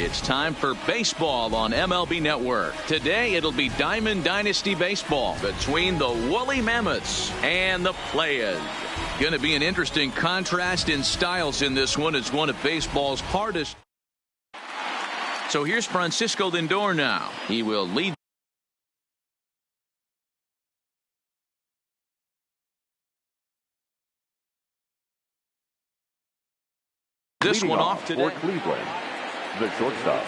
It's time for baseball on MLB Network. Today it'll be Diamond Dynasty Baseball between the Woolly Mammoths and the Players. Going to be an interesting contrast in styles in this one. It's one of baseball's hardest. So here's Francisco Lindor now. He will lead. This one off today. For Cleveland, the shortstop,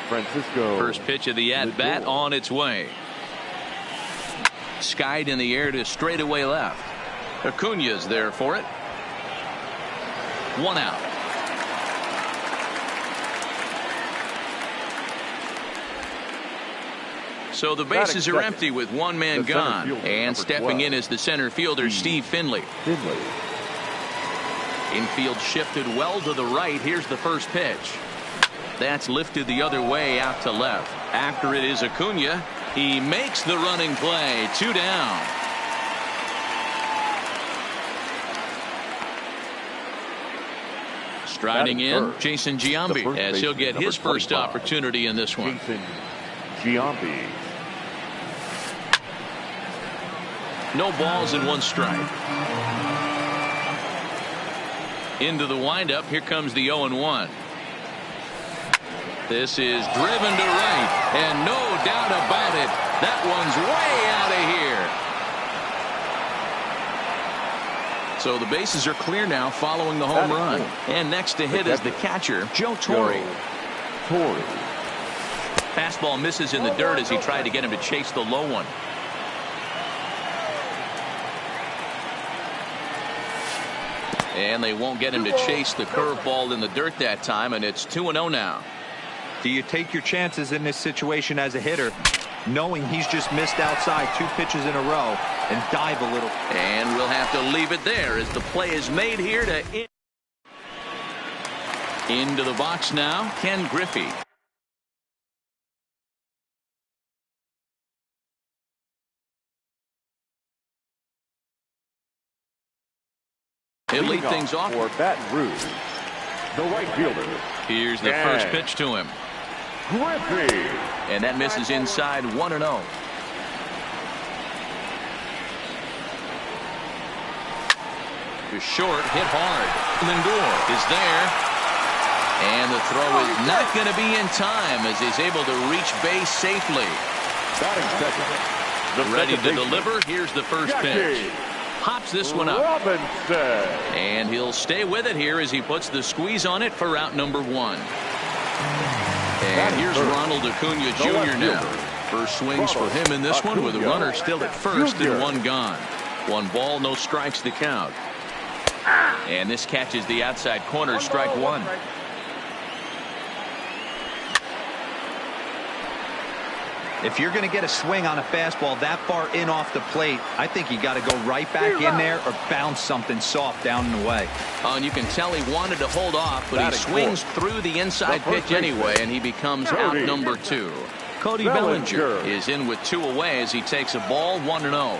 Francisco. First pitch of the at-bat on its way. Skied in the air to straightaway left. Acuña's there for it. One out. So the bases are empty with one man gone. And stepping in is the center fielder, Steve Finley. Infield shifted well to the right. Here's the first pitch. That's lifted the other way out to left. After it is Acuña. He makes the running play. 2 down. Striding in, Jason Giambi, as he'll get his first opportunity in this one. Jason Giambi. No balls and 1 strike. Into the windup. Here comes the 0-1. This is driven to right, and no doubt about it, that one's way out of here. So the bases are clear now following the home run. And next to hit is the catcher, Joe Torre. Fastball misses in the dirt as he tried to get him to chase the low one. And they won't get him to chase the curveball in the dirt that time, and it's 2-0 now. Do you take your chances in this situation as a hitter, knowing he's just missed outside 2 pitches in a row, and dive a little? And we'll have to leave it there as the play is made here to into the box now, Ken Griffey. He'll lead things off for Baton Rouge, the right fielder. Here's the first pitch to him. Griffey. And that misses inside. 1-0. To short, hit hard. Lindor is there. And the throw is not going to be in time as he's able to reach base safely. Batting second. Ready to deliver. Here's the first pitch. Pops this one up. Robinson. And he'll stay with it here as he puts the squeeze on it for out number 1. And here's Ronald Acuña Jr. now. First swings for him in this one with a runner still at first and 1 gone. 1 ball, no strikes to count. And this catches the outside corner, strike 1. If you're going to get a swing on a fastball that far in off the plate, I think you got to go right back in there or bounce something soft down and away. And you can tell he wanted to hold off, but he swings through the inside pitch anyway, and he becomes out number 2. Cody Bellinger is in with 2 away as he takes a ball. 1-0.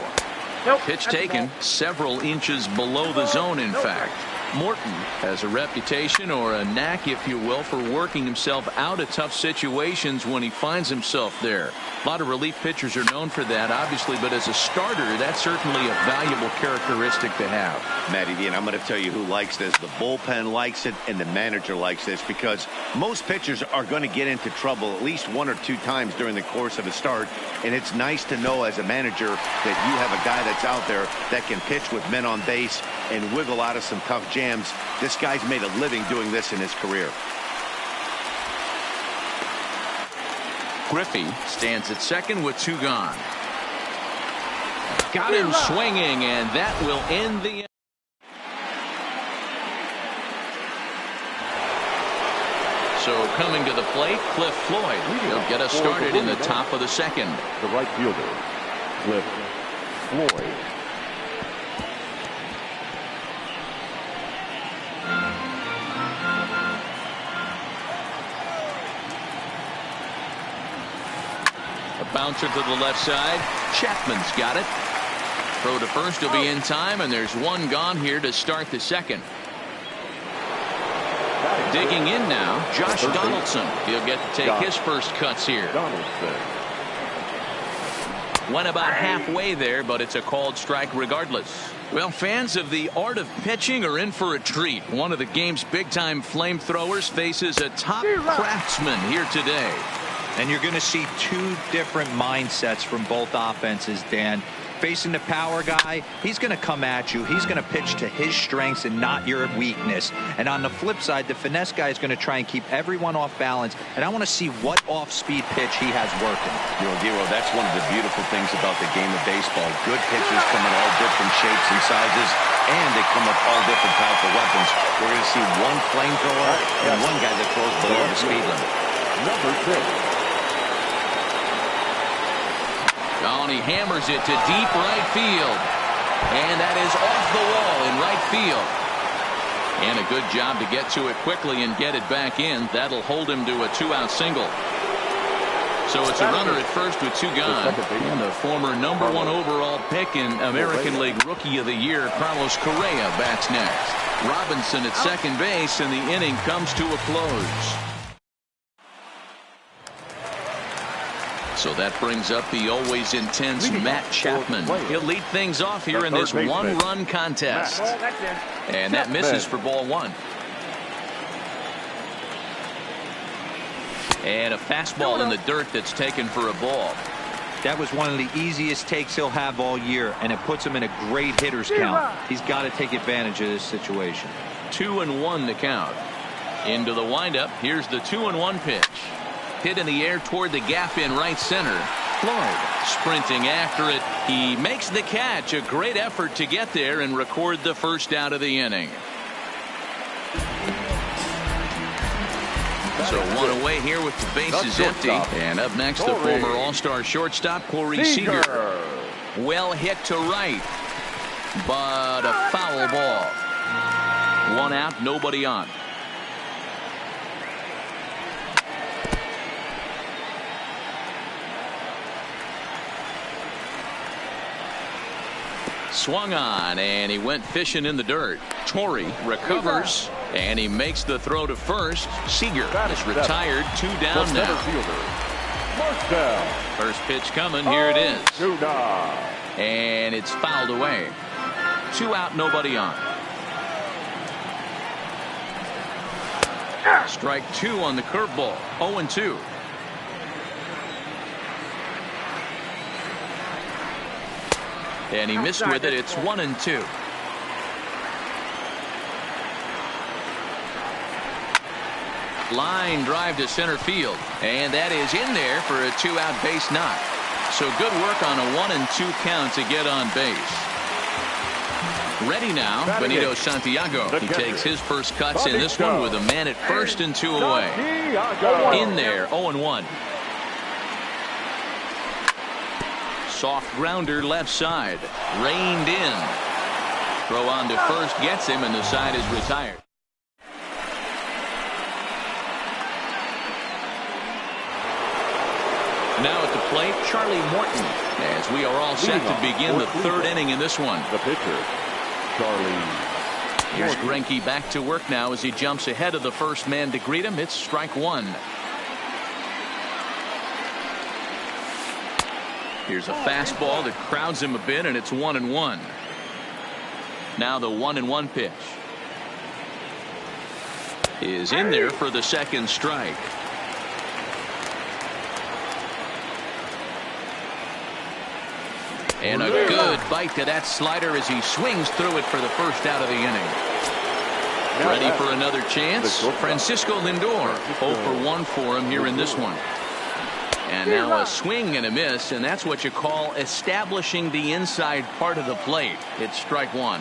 Pitch taken several inches below the zone, in fact. Morton has a reputation, or a knack if you will, for working himself out of tough situations when he finds himself there. A lot of relief pitchers are known for that, obviously, but as a starter, that's certainly a valuable characteristic to have. Matty D, and I'm going to tell you who likes this. The bullpen likes it, and the manager likes this, because most pitchers are going to get into trouble at least 1 or 2 times during the course of a start, and it's nice to know as a manager that you have a guy that's out there that can pitch with men on base and wiggle out of some tough jams. This guy's made a living doing this in his career. Griffey stands at second with 2 gone. Got him swinging, and that will end the inning. So coming to the plate, Cliff Floyd. He'll get us started in the top of the second. The right fielder, Cliff Floyd. Bouncer to the left side. Chapman's got it. Throw to first will be in time, and there's 1 gone here to start the second. Digging in now, Josh Donaldson. He'll get to take his first cuts here. Went about halfway there, but it's a called strike regardless. Well, fans of the art of pitching are in for a treat. One of the game's big-time flamethrowers faces a top craftsman here today. And you're going to see two different mindsets from both offenses, Dan. Facing the power guy, he's going to come at you. He's going to pitch to his strengths and not your weakness. And on the flip side, the finesse guy is going to try and keep everyone off balance. And I want to see what off-speed pitch he has working. You know, Giro, that's one of the beautiful things about the game of baseball. Good pitchers come in all different shapes and sizes, and they come with all different types of weapons. We're going to see one flamethrower and one guy that throws below the speed limit. Number 6. Oh, and he hammers it to deep right field. And that is off the wall in right field. And a good job to get to it quickly and get it back in. That'll hold him to a 2-out single. So it's a runner at first with 2 gone. And the former #1 overall pick in American League Rookie of the Year, Carlos Correa, bats next. Robinson at second base, and the inning comes to a close. So that brings up the always intense Matt Chapman. He'll lead things off here in this one-run contest. And that misses for ball 1. And a fastball in the dirt that's taken for a ball. That was one of the easiest takes he'll have all year, and it puts him in a great hitter's count. He's got to take advantage of this situation. 2-1 the count. Into the windup. Here's the 2-1 pitch. Hit in the air toward the gap in right center. Floyd sprinting after it. He makes the catch. A great effort to get there and record the first out of the inning. So one away here with the bases empty. And up next, the former All-Star shortstop, Corey Seager. Well hit to right, but a foul ball. 1 out, nobody on. Swung on, and he went fishing in the dirt. Torrey recovers, and he makes the throw to first. Seager is retired. 2 down now. First pitch coming. Here it is. And it's fouled away. 2 out, nobody on. Strike 2 on the curveball. 0-2. And he missed with it. It's 1-2. Line drive to center field. And that is in there for a 2-out base knock. So good work on a 1-2 count to get on base. Ready now, Benito Santiago. He takes his first cuts in this one with a man at first and 2 away. In there, 0-1. Soft grounder left side. Reined in. Throw on to first gets him, and the side is retired. Now at the plate, Charlie Morton. As we are all set to begin the 3rd inning in this one. The pitcher, Charlie. Here's Greinke back to work now as he jumps ahead of the first man to greet him. It's strike 1. Here's a fastball that crowds him a bit, and it's 1-1. Now the 1-1 pitch is in there for the second strike. And a good bite to that slider as he swings through it for the first out of the inning. Ready for another chance. Francisco Lindor. 0 for 1 for him here in this one. And now a swing and a miss, and that's what you call establishing the inside part of the plate. It's strike 1.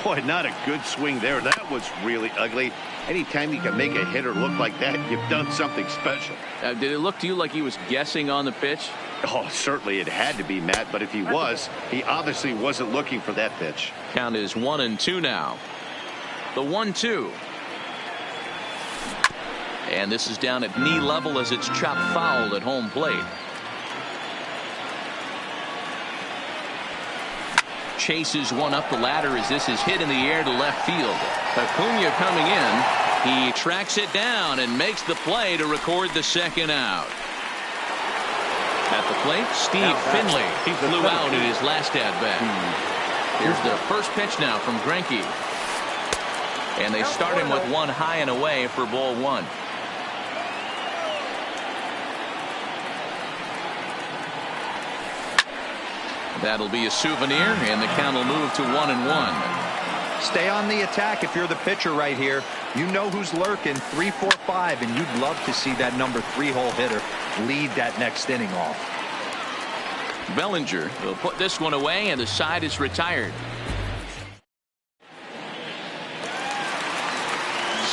Boy, not a good swing there. That was really ugly. Anytime you can make a hitter look like that, you've done something special. Did it look to you like he was guessing on the pitch? Oh, certainly it had to be, Matt, but if he was, he obviously wasn't looking for that pitch. Count is 1-2 now. The 1-2. And this is down at knee level as it's chopped foul at home plate. Chases one up the ladder as this is hit in the air to left field. Acuna coming in. He tracks it down and makes the play to record the second out. At the plate, Steve Finley. He flew out in his last at-bat. Here's the first pitch now from Greinke. And they start him with one high and away for ball one. That'll be a souvenir, and the count will move to 1-1. Stay on the attack if you're the pitcher right here. You know who's lurking, 3, 4, 5, and you'd love to see that number 3-hole hitter lead that next inning off. Bellinger will put this one away, and the side is retired.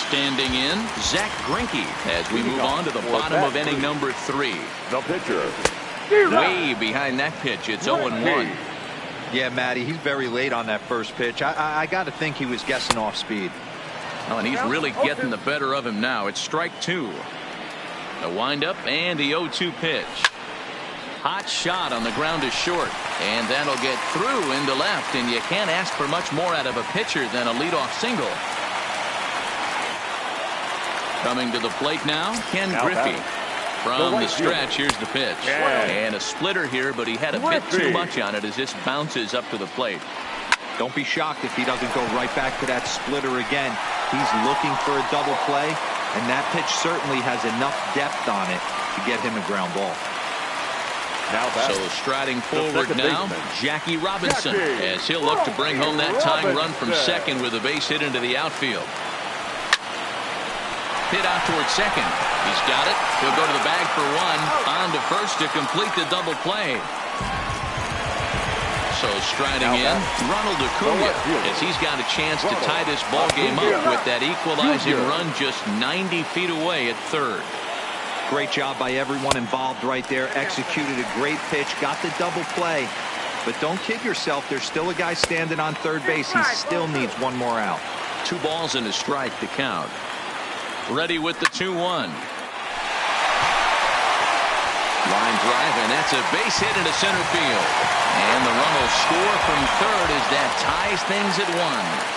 Standing in, Zach Greinke as we move on to the bottom of inning number 3. The pitcher. Way behind that pitch. It's 0-1. Yeah, Matty, he's very late on that first pitch. I got to think he was guessing off speed. Oh, and he's really getting the better of him now. It's strike 2. The windup and the 0-2 pitch. Hot shot on the ground is short, and that'll get through into left, and you can't ask for much more out of a pitcher than a leadoff single. Coming to the plate now, Ken Griffey. From the stretch, here's the pitch. And a splitter here, but he had a bit too much on it as this bounces up to the plate. Don't be shocked if he doesn't go right back to that splitter again. He's looking for a double play, and that pitch certainly has enough depth on it to get him a ground ball. So striding forward now, Jackie Robinson, as he'll look to bring home that tying run from second with a base hit into the outfield. Hit out towards second. He's got it. He'll go to the bag for one. On to first to complete the double play. So striding in, Ronald Acuna, as he's got a chance to tie this ball game up with that equalizing run just 90 feet away at third. Great job by everyone involved right there. Executed a great pitch. Got the double play. But don't kid yourself. There's still a guy standing on third base. He still needs one more out. 2 balls and a strike to count. Ready with the 2-1. Line drive, and that's a base hit into center field. And the run will score from third as that ties things at 1.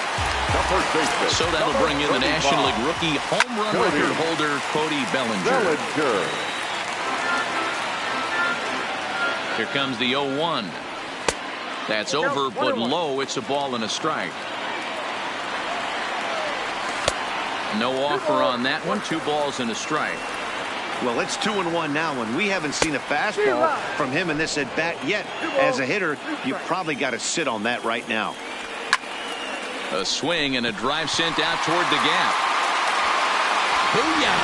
So that'll bring in the National League rookie home run record holder, Cody Bellinger. Here comes the 0-1. That's over, but low. It's a ball and a strike. No offer on that one. 2 balls and a strike. Well, it's 2-1 now, and we haven't seen a fastball from him in this at bat yet. As a hitter, you probably got to sit on that right now. A swing and a drive sent out toward the gap. Booyah!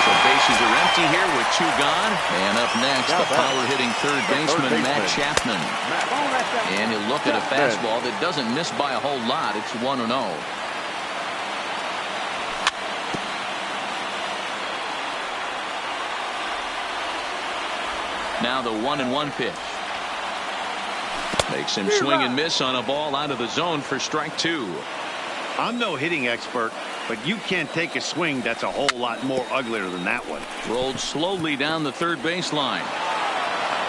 So bases are empty here with 2 gone. And up next, the power-hitting third baseman, Matt Chapman. And he'll look at a fastball that doesn't miss by a whole lot. It's 1-0. Now the 1-1 pitch. Makes him swing and miss on a ball out of the zone for strike 2. I'm no hitting expert, but you can't take a swing that's a whole lot more uglier than that one. Rolled slowly down the third baseline.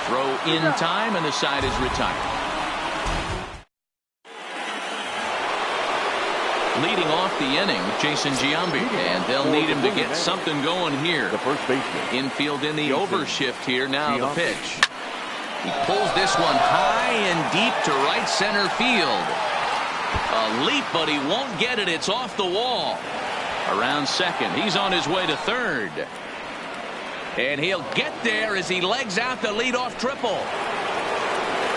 Throw in time, and the side is retired. Leading off the inning, Jason Giambi, and they'll need him to get something going here. The first baseman. Infield in the overshift here. Now the pitch. He pulls this one high and deep to right center field. A leap, but he won't get it. It's off the wall. Around second. He's on his way to third. And he'll get there as he legs out the leadoff triple.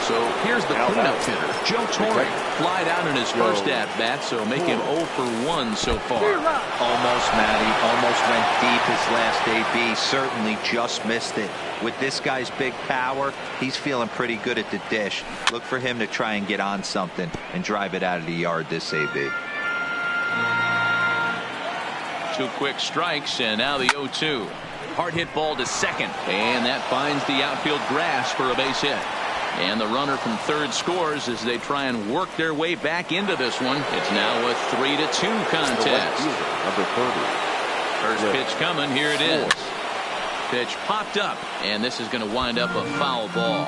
So here's the cleanup hitter, Joe Torre. Flied out in his first at-bat, so make him 0 for 1 so far. Almost, Matty. Almost went deep his last AB. Certainly just missed it. With this guy's big power, he's feeling pretty good at the dish. Look for him to try and get on something and drive it out of the yard this AB. 2 quick strikes, and now the 0-2. Hard hit ball to second, and that finds the outfield grass for a base hit. And the runner from third scores as they try and work their way back into this one. It's now a 3-2 contest. Number 30. First pitch coming. Here it is. Pitch popped up, and this is going to wind up a foul ball.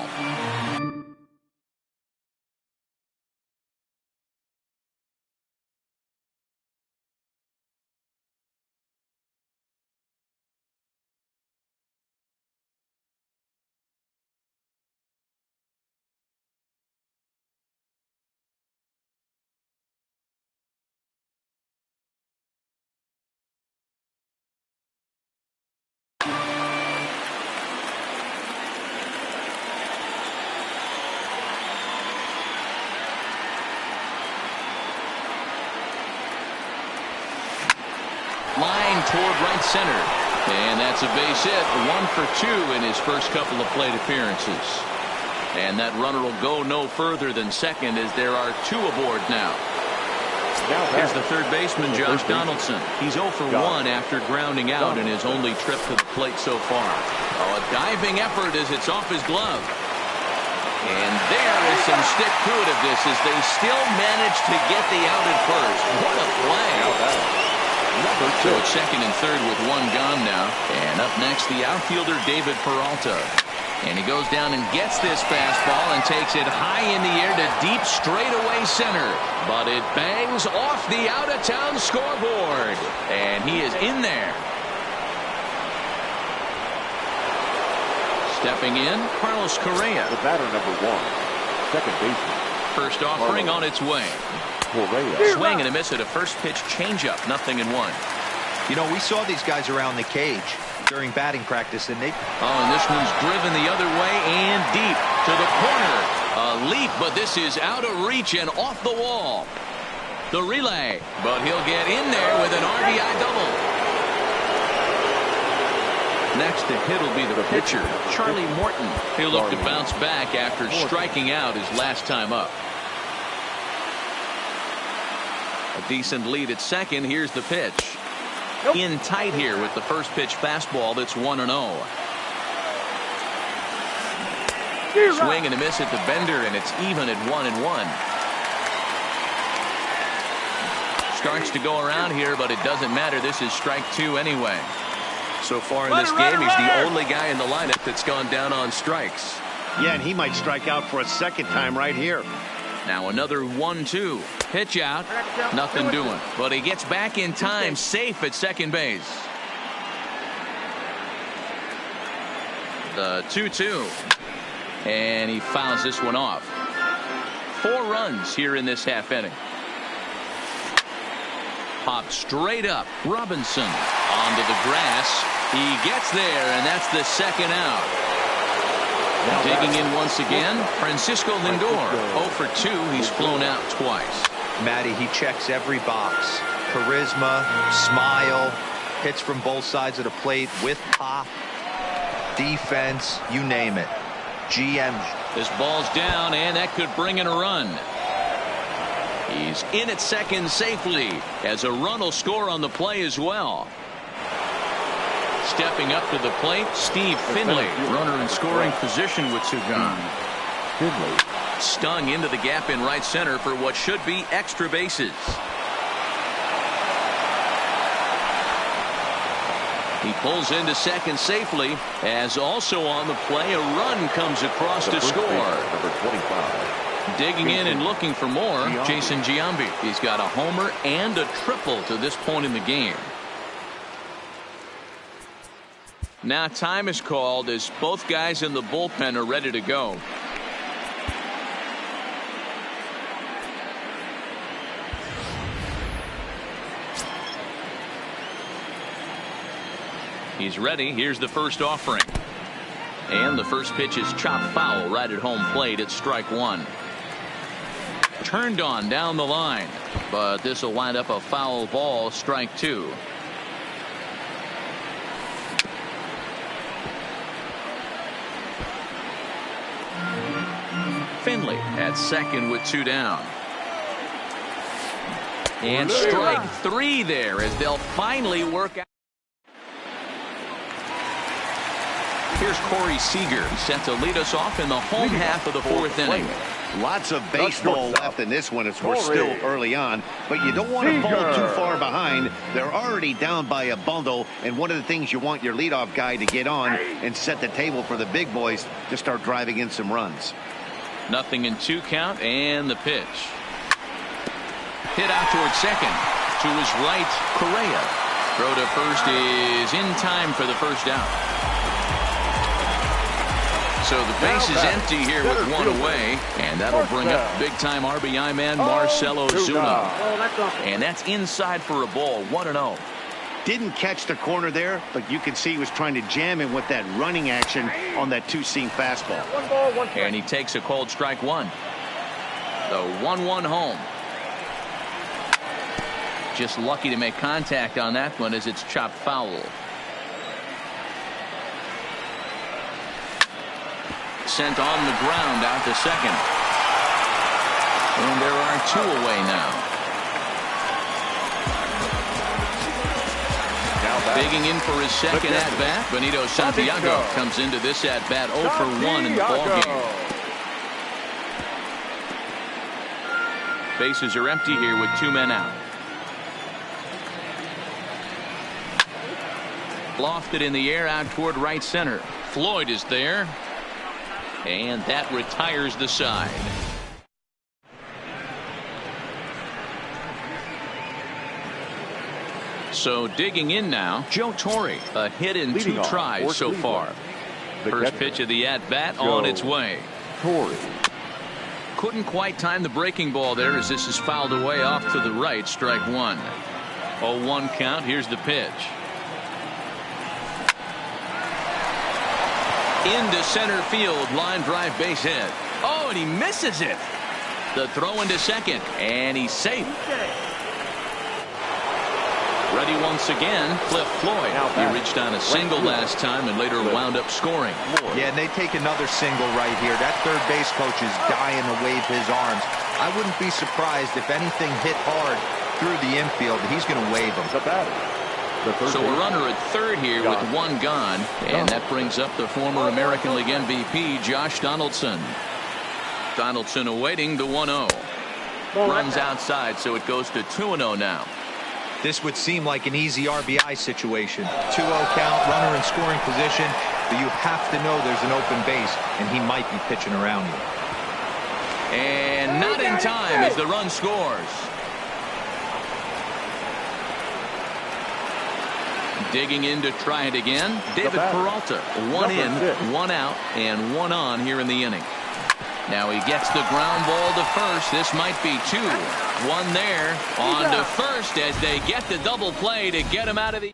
toward right center. And that's a base hit. 1 for 2 in his first couple of plate appearances. And that runner will go no further than second as there are 2 aboard now. Here's the third baseman, Josh Donaldson. He's 0 for 1 after grounding out in his only trip to the plate so far. Oh, a diving effort as it's off his glove. And there is some stick-to-itiveness as they still manage to get the out at first. What a play. So it's second and third with 1 gone now. And up next, the outfielder, David Peralta. And he goes down and gets this fastball and takes it high in the air to deep straightaway center. But it bangs off the out-of-town scoreboard. And he is in there. Stepping in, Carlos Correa. The batter, number 1, second baseman. First offering on its way. Correa. Swing and a miss at a first pitch changeup. 0-1. You know, we saw these guys around the cage during batting practice, and they... Oh, and this one's driven the other way and deep to the corner. A leap, but this is out of reach and off the wall. The relay, but he'll get in there with an RBI double. Next to hit will be the pitcher, Charlie Morton. He'll look to bounce back after striking out his last time up. A decent lead at second. Here's the pitch. In tight here with the first pitch fastball that's 1-0. Swing and a miss at the bender, and it's even at 1-1. Starts to go around here, but it doesn't matter. This is strike 2 anyway. So far in this game, he's the only guy in the lineup that's gone down on strikes. Yeah, and he might strike out for a second time right here. Now another 1-2. Pitch out. Nothing doing. But he gets back in time, safe at second base. The 2-2. And he fouls this one off. 4 runs here in this half inning. Popped straight up. Robinson onto the grass. He gets there, and that's the second out. Digging in once again, Francisco Lindor. 0 for 2. He's flown out twice. Matty, he checks every box. Charisma, smile, hits from both sides of the plate with pop, defense, you name it. GM. This ball's down, and that could bring in a run. He's in at second safely as a run will score on the play as well. Stepping up to the plate, Steve Finley, runner in scoring position with 2 gone. Finley stung into the gap in right center for what should be extra bases. He pulls into second safely as also on the play a run comes across to score. Number 25. Digging in and looking for more, Jason Giambi. He's got a homer and a triple to this point in the game. Now time is called as both guys in the bullpen are ready to go. He's ready. Here's the first offering. And the first pitch is chopped foul right at home plate. It's strike 1. Turned on down the line, but this will wind up a foul ball. Strike 2. Finley at second with 2 down. And strike 3 there as they'll finally work out. Here's Corey Seager set to lead us off in the home half of the 4th inning. Lots of baseball left in this one as we're still early on, but you don't want to fall too far behind. They're already down by a bundle, and one of the things you want your leadoff guy to get on and set the table for the big boys to start driving in some runs. 0-2 count, and the pitch. Hit out towards second. To his right, Correa. Throw to first is in time for the first out. So the base is empty here with 1 away, and that'll bring up big-time RBI man Marcell Ozuna. And that's inside for a ball. 1-0. Didn't catch the corner there, but you can see he was trying to jam him with that running action on that 2-seam fastball. 1 ball, 1 strike. And he takes a cold strike 1. The 1-1 home. Just lucky to make contact on that one as it's chopped foul. Sent on the ground out to second. And there are 2 away now. Digging in for his second at-bat, Benito Santiago comes into this at-bat 0 for 1 in the ballgame. Bases are empty here with 2 men out. Lofted in the air out toward right center. Floyd is there. And that retires the side. So digging in now, Joe Torre, a hit in 2 tries so far. First pitch of the at-bat on its way. Torre. Couldn't quite time the breaking ball there as this is fouled away off to the right. Strike 1. 0-1 count. Here's the pitch. Into center field. Line drive base hit. Oh, and he misses it. The throw into second. And he's safe. Ready once again, Cliff Floyd. He reached on a single last time and later wound up scoring. Yeah, and they take another single right here. That third base coach is dying to wave his arms. I wouldn't be surprised if anything hit hard through the infield. He's going to wave them. So a runner at third here with 1 gone. And that brings up the former American League MVP, Josh Donaldson. Donaldson awaiting the 1-0. Runs outside, so it goes to 2-0 now. This would seem like an easy RBI situation. 2-0 count, runner in scoring position, but you have to know there's an open base, and he might be pitching around you. And not in time as the run scores. Digging in to try it again, David Peralta. 1 in, 1 out, and 1 on here in the inning. Now he gets the ground ball to first. This might be 2. 1 there. On to first as they get the double play to get him out of the...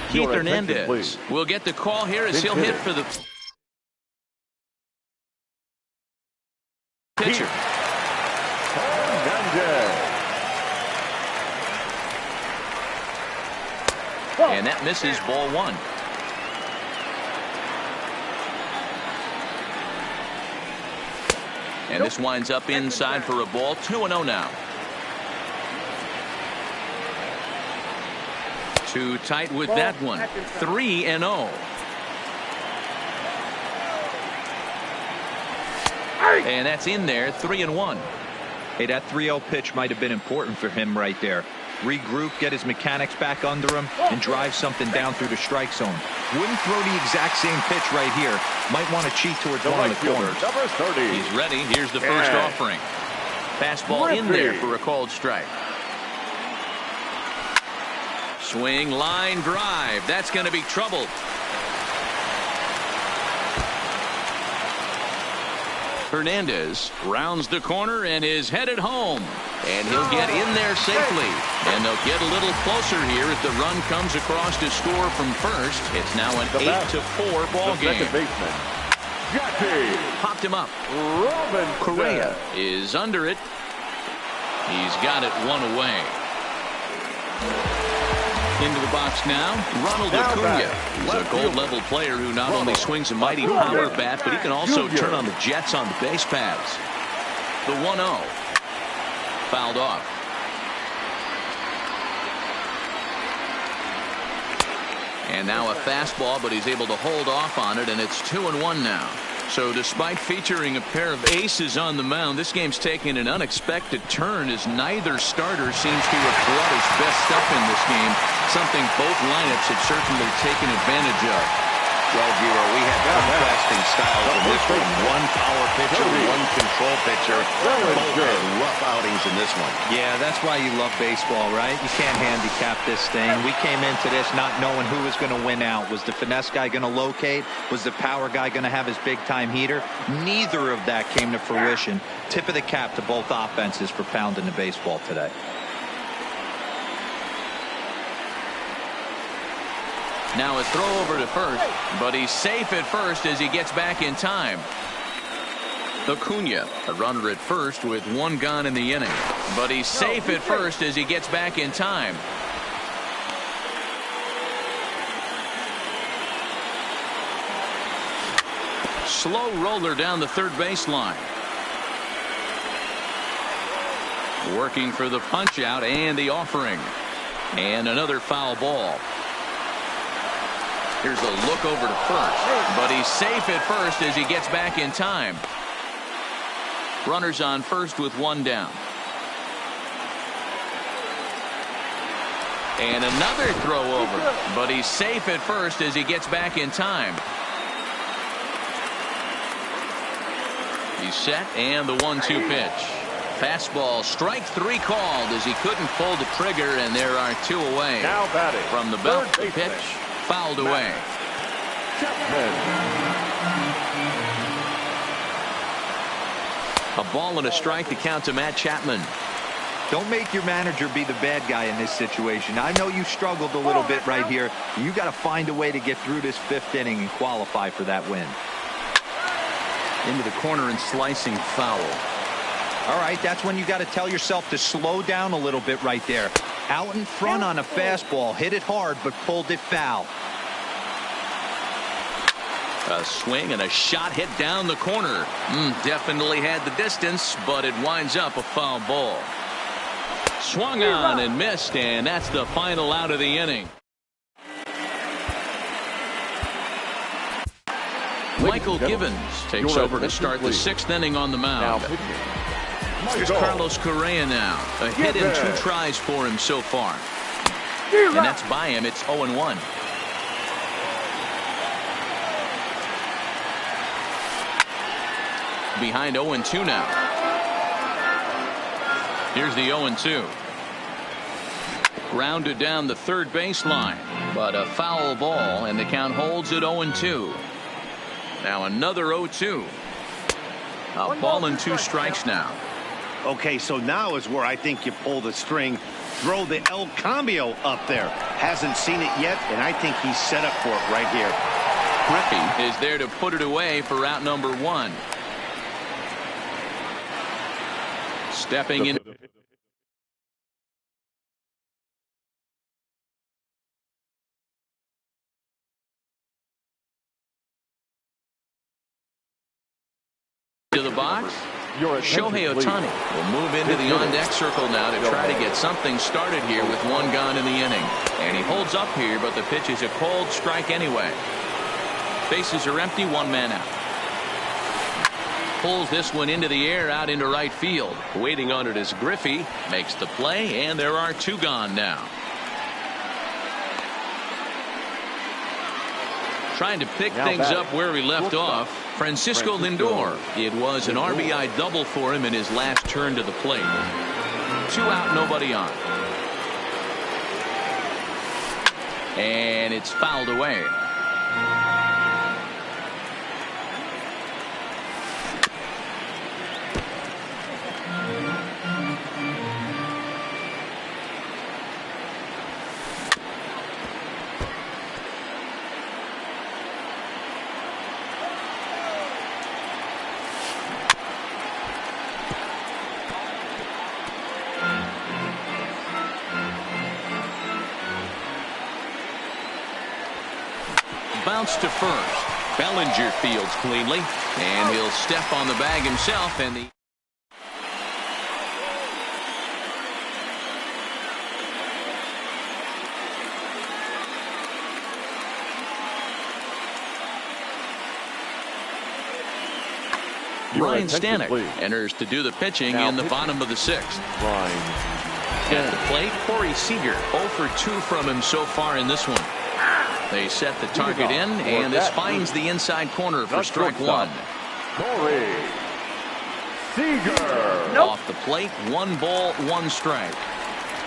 Keith Hernandez will get the call here as he'll hit for the pitcher. And that misses, ball 1. And this winds up inside for a ball. 2-0 now. Too tight with that one. 3-0. And that's in there. 3-1. Hey, that 3-0 pitch might have been important for him right there. Regroup, get his mechanics back under him, and drive something down through the strike zone. Wouldn't throw the exact same pitch right here. Might want to cheat towards one of the corners. He's ready. Here's the first offering. Fastball in there for a called strike. Swing, line drive. That's going to be trouble. Hernandez rounds the corner and is headed home. And he'll get in there safely. And they'll get a little closer here as the run comes across to score from first. It's now an 8-4 ball game. Popped him up. Correa is under it. He's got it 1 away. Into the box now, Ronald Acuna. He's a gold-level player who not only swings a mighty power bat, but he can also turn on the jets on the base paths. The 1-0. Fouled off. And now a fastball, but he's able to hold off on it, and it's 2-1 now. So despite featuring a pair of aces on the mound, this game's taken an unexpected turn as neither starter seems to have brought his best stuff in this game, something both lineups have certainly taken advantage of. Well, Giro, we had contrasting styles in this one. One power pitcher, one control pitcher. Both had rough outings in this one. Yeah, that's why you love baseball, right? You can't handicap this thing. We came into this not knowing who was going to win out. Was the finesse guy going to locate? Was the power guy going to have his big-time heater? Neither of that came to fruition. Tip of the cap to both offenses for pounding the baseball today. Now a throw over to first, but he's safe at first as he gets back in time. Acuna, a runner at first with one gone in the inning. But he's safe at first as he gets back in time. Slow roller down the third baseline. Working for the punch out and the offering. And another foul ball. Here's a look over to first. But he's safe at first as he gets back in time. Runners on first with one down. And another throw over. But he's safe at first as he gets back in time. He's set and the 1-2 pitch. Fastball, strike three called as he couldn't pull the trigger, and there are two away. Now batting From the belt, the pitch fouled away. A ball and a strike to count to Matt Chapman. Don't make your manager be the bad guy in this situation. I know you struggled a little bit right here. You got to find a way to get through this fifth inning and qualify for that win. Into the corner and slicing foul. All right, that's when you got to tell yourself to slow down a little bit right there. Out in front on a fastball, hit it hard, but pulled it foul. A swing and a shot hit down the corner. Definitely had the distance, but it winds up a foul ball. Swung on and missed, and that's the final out of the inning. Michael Givens takes over to start the sixth inning on the mound. Here's Carlos Correa now. A hit in 2 tries for him so far. And that's by him. It's 0-1. Behind 0-2 now. Here's the 0-2. Grounded down the third baseline. But a foul ball, and the count holds at 0-2. Now another 0-2. A ball and 2 strikes now. Okay, so now is where I think you pull the string. Throw the El Cambio up there. Hasn't seen it yet, and I think he's set up for it right here. Griffey is there to put it away for out number 1. Stepping in. To the box. Shohei Ohtani will move into the on-deck circle now to try to get something started here with one gone in the inning. And he holds up here, but the pitch is a cold strike anyway. Bases are empty, one man out. Pulls this one into the air out into right field. Waiting on it is Griffey. Makes the play, and there are 2 gone now. Trying to pick things up where we left off. Francisco Lindor. It was an RBI double for him in his last turn to the plate. 2 out, nobody on. And it's fouled away. Bounce to first. Bellinger fields cleanly, and he'll step on the bag himself, and the Ryan Stanek enters to do the pitching in the bottom of the 6th. At the plate, Corey Seager 0 for 2 from him so far in this one. They set the target in, and this finds the inside corner for strike 1. Corey Seager. Off the plate, 1 ball, 1 strike.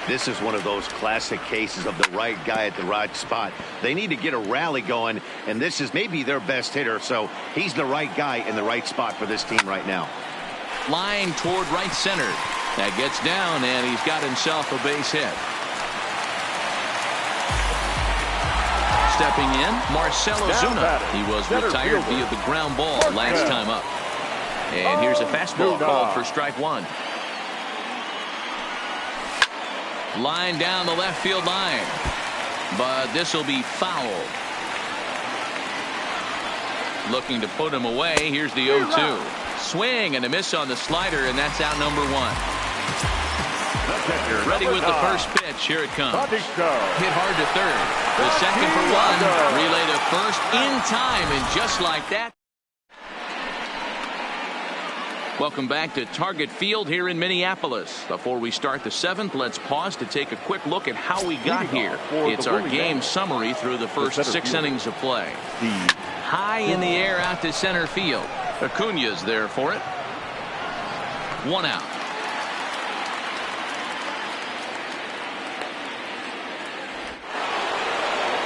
This is one of those classic cases of the right guy at the right spot. They need to get a rally going, and this is maybe their best hitter, so he's the right guy in the right spot for this team right now. Line toward right center. That gets down, and he's got himself a base hit. Stepping in, Marcell Ozuna. He was retired via the ground ball last time up. And here's a fastball called for strike one. Line down the left field line. But this will be foul. Looking to put him away. Here's the 0-2. Swing and a miss on the slider, and that's out number one. Ready with the first pitch. Here it comes. Hit hard to third. The second for one. Relay to first in time, and just like that. Welcome back to Target Field here in Minneapolis. Before we start the seventh, let's pause to take a quick look at how we got here. It's our game summary through the first 6 innings of play. High in the air out to center field. Acuna's there for it. 1 out.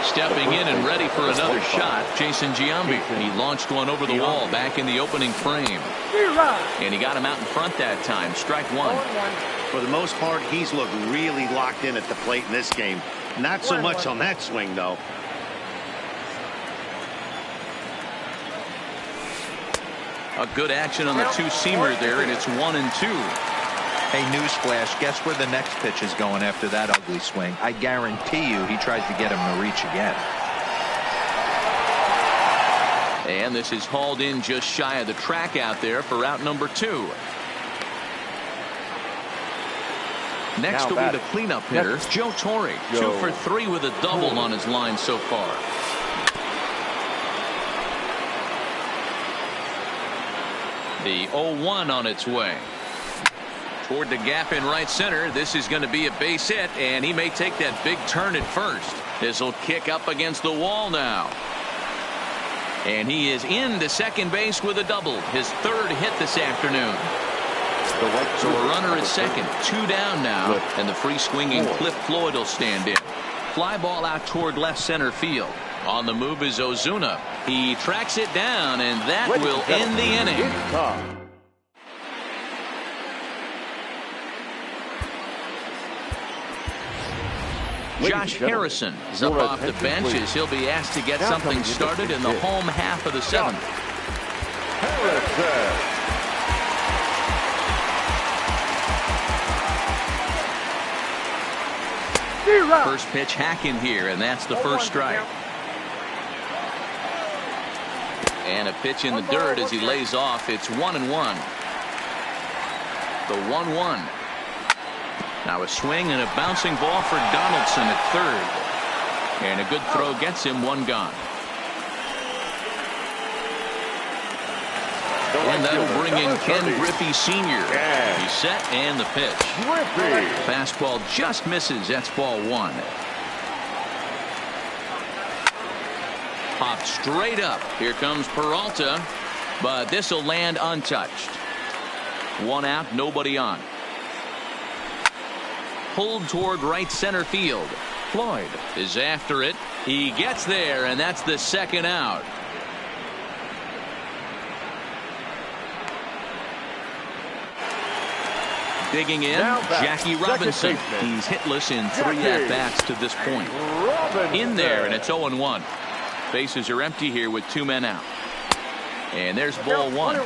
Stepping in and ready for another shot, Jason Giambi. He launched one over the wall back in the opening frame. And he got him out in front that time. Strike one. For the most part, he's looked really locked in at the plate in this game. Not so much on that swing, though. A good action on the two-seamer there, and it's 1-2. Hey, newsflash, guess where the next pitch is going after that ugly swing? I guarantee you he tries to get him to reach again. And this is hauled in just shy of the track out there for out number 2. Next will be the cleanup hitter, Joe Torre. 2 for 3 with a double on his line so far. The 0-1 on its way. Toward the gap in right center. This is going to be a base hit, and he may take that big turn at first. This will kick up against the wall now. And he is into second base with a double. His 3rd hit this afternoon. So a runner at second. 2 down now, and the free swinging Cliff Floyd will stand in. Fly ball out toward left center field. On the move is Ozuna. He tracks it down, and that will end the inning. Josh Harrison is up off the bench as he'll be asked to get something started in the home half of the 7th. First pitch hacking here, and that's the first strike. And a pitch in the dirt as he lays off. It's 1-1. The 1-1. Now a swing and a bouncing ball for Donaldson at third. And a good throw gets him 1 gone. And that'll bring in Ken Griffey Sr. He's set and the pitch. Fastball just misses. That's ball 1. Popped straight up. Here comes Peralta. But this will land untouched. 1 out, nobody on. Pulled toward right center field. Floyd is after it. He gets there, and that's the 2nd out. Digging in, Jackie Robinson. He's hitless in 3 at-bats to this point. In there, and it's 0-1. Bases are empty here with 2 men out. And there's ball 1.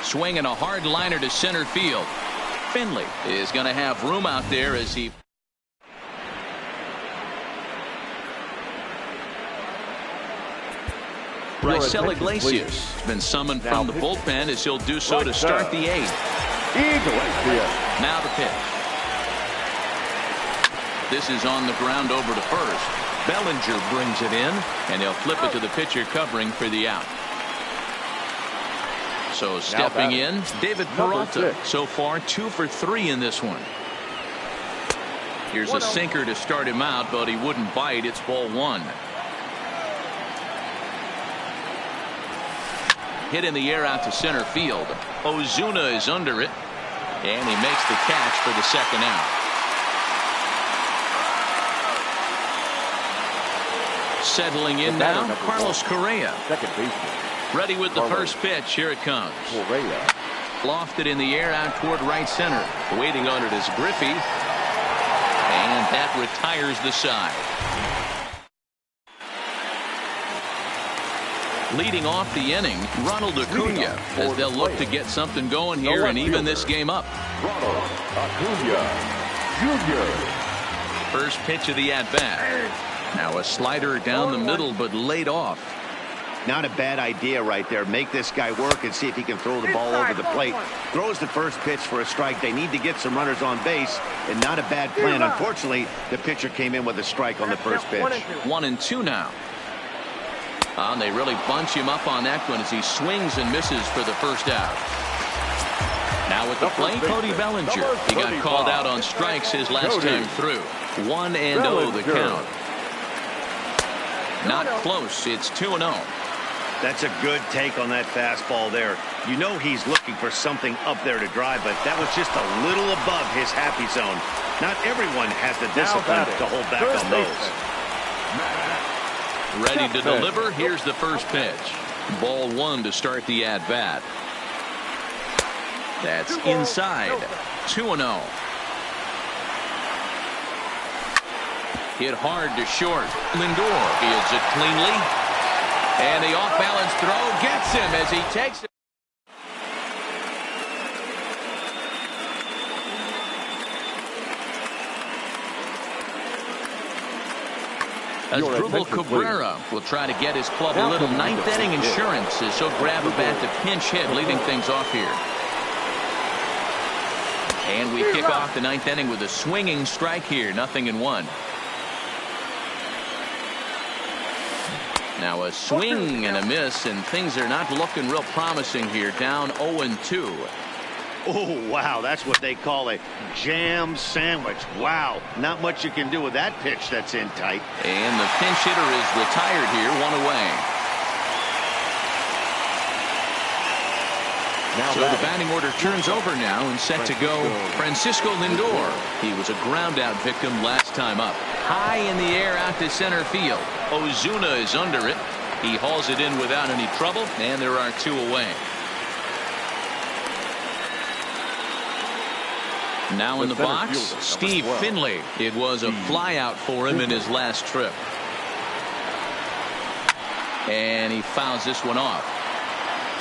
Swinging a hard liner to center field. Finley is going to have room out there as he... Raisel Iglesias has been summoned from the bullpen as he'll do so to start the 8th. Now the pitch. This is on the ground over to first. Bellinger brings it in, and he'll flip it to the pitcher covering for the out. So stepping in, David Peralta. So far 2 for 3 in this one. Here's a sinker to start him out, but he wouldn't bite. It's ball 1. Hit in the air out to center field. Ozuna is under it, and he makes the catch for the 2nd out. Settling in now, Carlos Correa. Second baseman. Ready with the first pitch. Here it comes. Lofted in the air out toward right center. Waiting on it is Griffey. And that retires the side. Leading off the inning, Ronald Acuna, as they'll look to get something going here and even this game up. Ronald Acuna Jr. First pitch of the at-bat. Now a slider down the middle, but laid off. Not a bad idea right there. Make this guy work and see if he can throw the ball over the plate. Throws the first pitch for a strike. They need to get some runners on base, and not a bad plan. Unfortunately, the pitcher came in with a strike on the first pitch. 1-2 now. And they really bunch him up on that one as he swings and misses for the first out. Now with the plate, Cody Bellinger. He got called out on strikes his last time through. 1-0 the count. Not close. It's 2-0. That's a good take on that fastball there. You know he's looking for something up there to drive, but that was just a little above his happy zone. Not everyone has the discipline to hold back on those. Ready to deliver. Here's the first pitch. Ball 1 to start the at-bat. That's inside. 2-0. Hit hard to short. Lindor fields it cleanly. And the off-balance throw gets him as he takes it. Asdrubal Cabrera will try to get his club a little ninth-inning insurance as he'll grab a bat to pinch hit, leading things off here. And we kick off the ninth inning with a swinging strike here, 0-1. Now a swing and a miss, and things are not looking real promising here. Down 0-2. Oh, wow, that's what they call a jam sandwich. Wow, not much you can do with that pitch that's in tight. And the pinch hitter is retired here, 1 away. So the batting order turns over now, and set to go Francisco Lindor. He was a ground-out victim last time up. High in the air out to center field. Ozuna is under it. He hauls it in without any trouble, and there are 2 away. Now in the box, Steve Finley. It was a flyout for him in his last trip. And he fouls this one off.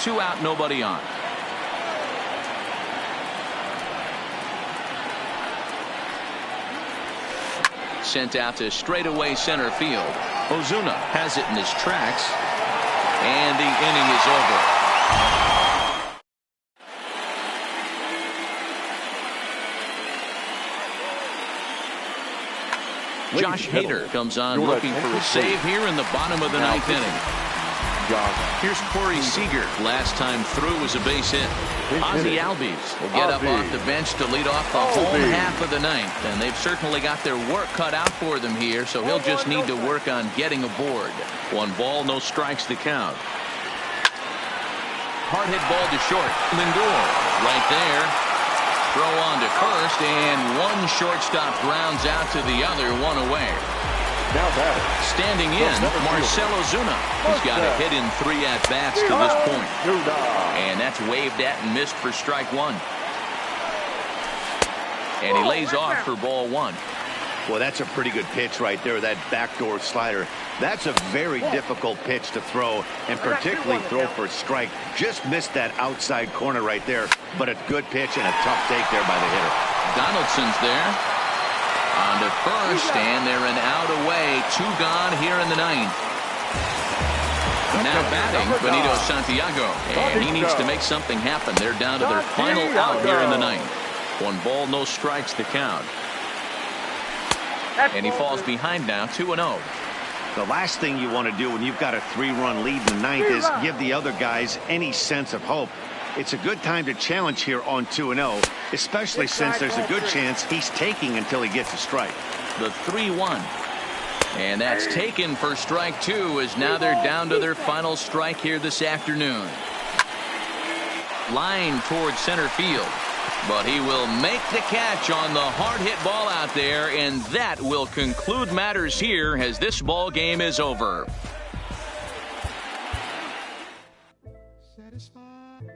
2 out, nobody on. Sent out to straightaway center field. Ozuna has it in his tracks. And the inning is over. Josh Hader comes on looking for a save here in the bottom of the ninth inning. Here's Corey Seager. Last time through was a base hit. Ozzie Albies will get up off the bench to lead off the home half of the ninth. And they've certainly got their work cut out for them here, so he'll just need to work on getting aboard. 1 ball, no strikes to count. Hard hit ball to short. Lindor right there. Throw on to first, and 1 shortstop grounds out to the other, 1 away. Now standing in, Marcell Ozuna. He's got a hit in 3 at-bats to this point. And that's waved at and missed for strike 1. And he lays off for ball 1. Well, that's a pretty good pitch right there, that backdoor slider. That's a very difficult pitch to throw, and particularly throw for a strike. Just missed that outside corner right there, but a good pitch and a tough take there by the hitter. Donaldson's there. On to first, and they're an out away. 2 gone here in the ninth. Now batting, Benito Santiago. And he needs to make something happen. They're down to their final out here in the ninth. 1 ball, no strikes to count. And he falls behind now, 2-0. The last thing you want to do when you've got a 3-run lead in the ninth is give the other guys any sense of hope. It's a good time to challenge here on 2-0, especially since there's a good chance he's taking until he gets a strike. The 3-1. And that's taken for strike 2, as now they're down to their final strike here this afternoon. Line towards center field. But he will make the catch on the hard hit ball out there, and that will conclude matters here as this ball game is over. Satisfied.